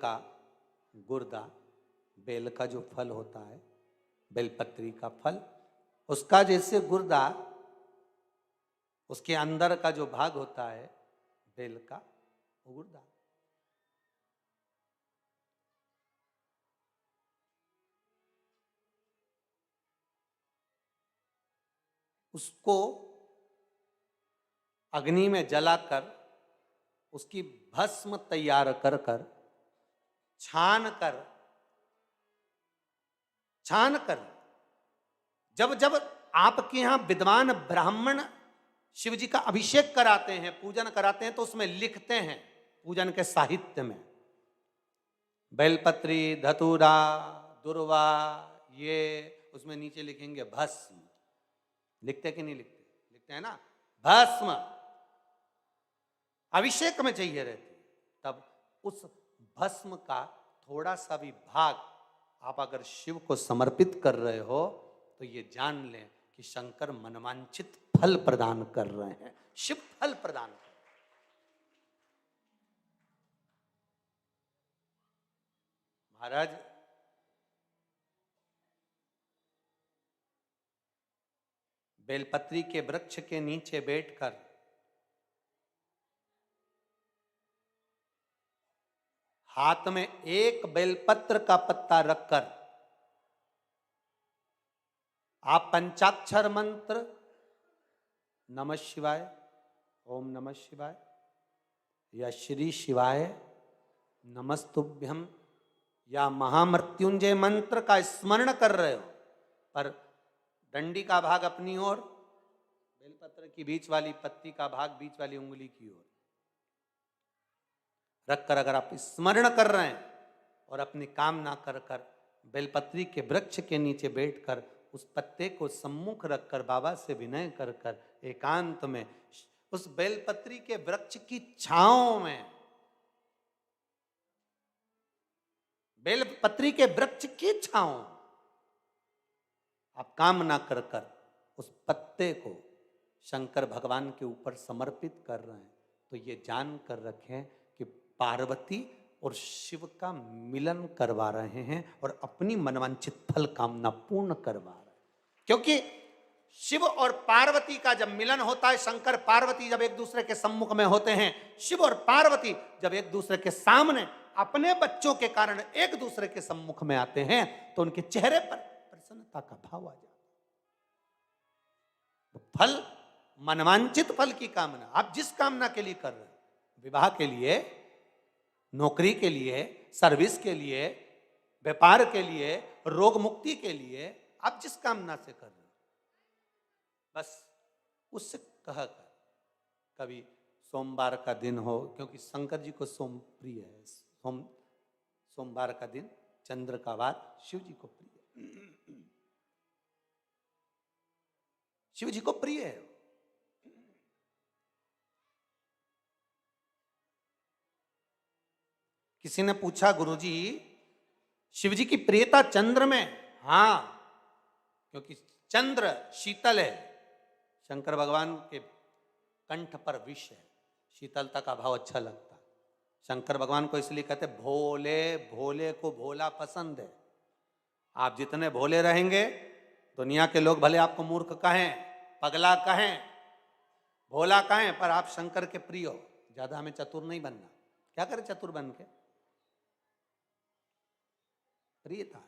का गुर्दा, बेल का जो फल होता है, बेलपत्री का फल, उसका जैसे गुर्दा, उसके अंदर का जो भाग होता है बेल का, वो गुर्दा। उसको अग्नि में जलाकर उसकी भस्म तैयार कर कर छान कर जब जब आपके यहां विद्वान ब्राह्मण शिव जी का अभिषेक कराते हैं, पूजन कराते हैं, तो उसमें लिखते हैं पूजन के साहित्य में, बेलपत्री, धतूरा, दुर्वा, ये उसमें नीचे लिखेंगे भस्म। लिखते कि नहीं लिखते? लिखते हैं ना, भस्म अभिषेक में चाहिए रहती। तब उस भस्म का थोड़ा सा भी भाग आप अगर शिव को समर्पित कर रहे हो तो ये जान लें कि शंकर मनवांछित फल प्रदान कर रहे हैं, शिव फल प्रदान कर रहे हैं। महाराज, बेलपत्री के वृक्ष के नीचे बैठकर हाथ में एक बेलपत्र का पत्ता रखकर आप पंचाक्षर मंत्र नमः शिवाय, ओम नमः शिवाय, या श्री शिवाय नमस्तुभ्यम, या महामृत्युंजय मंत्र का स्मरण कर रहे हो, पर डंडी का भाग अपनी ओर, बेलपत्र की बीच वाली पत्ती का भाग बीच वाली उंगली की ओर रखकर अगर आप स्मरण कर रहे हैं और अपनी कामना कर कर बेलपत्री के वृक्ष के नीचे बैठकर उस पत्ते को सम्मुख रखकर बाबा से विनय कर कर एकांत में उस बेलपत्री के वृक्ष की छांव में, बेलपत्री के वृक्ष की छांव आप कामना कर कर उस पत्ते को शंकर भगवान के ऊपर समर्पित कर रहे हैं, तो ये जान कर रखें कि पार्वती और शिव का मिलन करवा रहे हैं और अपनी मनवांछित फल कामना पूर्ण करवा रहे हैं। क्योंकि शिव और पार्वती का जब मिलन होता है, शंकर पार्वती जब एक दूसरे के सम्मुख में होते हैं, शिव और पार्वती जब एक दूसरे के सामने अपने बच्चों के कारण एक दूसरे के सम्मुख में आते हैं, तो उनके चेहरे पर प्रसन्नता का भाव आ जाता है। फल, मनवांछित फल की कामना आप जिस कामना के लिए कर रहे हैं, विवाह के लिए, नौकरी के लिए, सर्विस के लिए, व्यापार के लिए, रोग मुक्ति के लिए, आप जिस कामना से कर रहे हो, बस उससे कह कर, कभी सोमवार का दिन हो, क्योंकि शंकर जी को सोम प्रिय है, सोमवार का दिन, चंद्र का वार शिव जी को प्रिय है, शिव जी को प्रिय है। किसी ने पूछा, गुरुजी शिव जी की प्रियता चंद्र में? हाँ, क्योंकि चंद्र शीतल है, शंकर भगवान के कंठ पर विष है, शीतलता का भाव अच्छा लगता है। शंकर भगवान को इसलिए कहते भोले, भोले को भोला पसंद है। आप जितने भोले रहेंगे, दुनिया के लोग भले आपको मूर्ख कहें, पगला कहें, भोला कहें, पर आप शंकर के प्रिय हो। ज्यादा हमें चतुर नहीं बनना। क्या करें चतुर बन के? प्रियता है।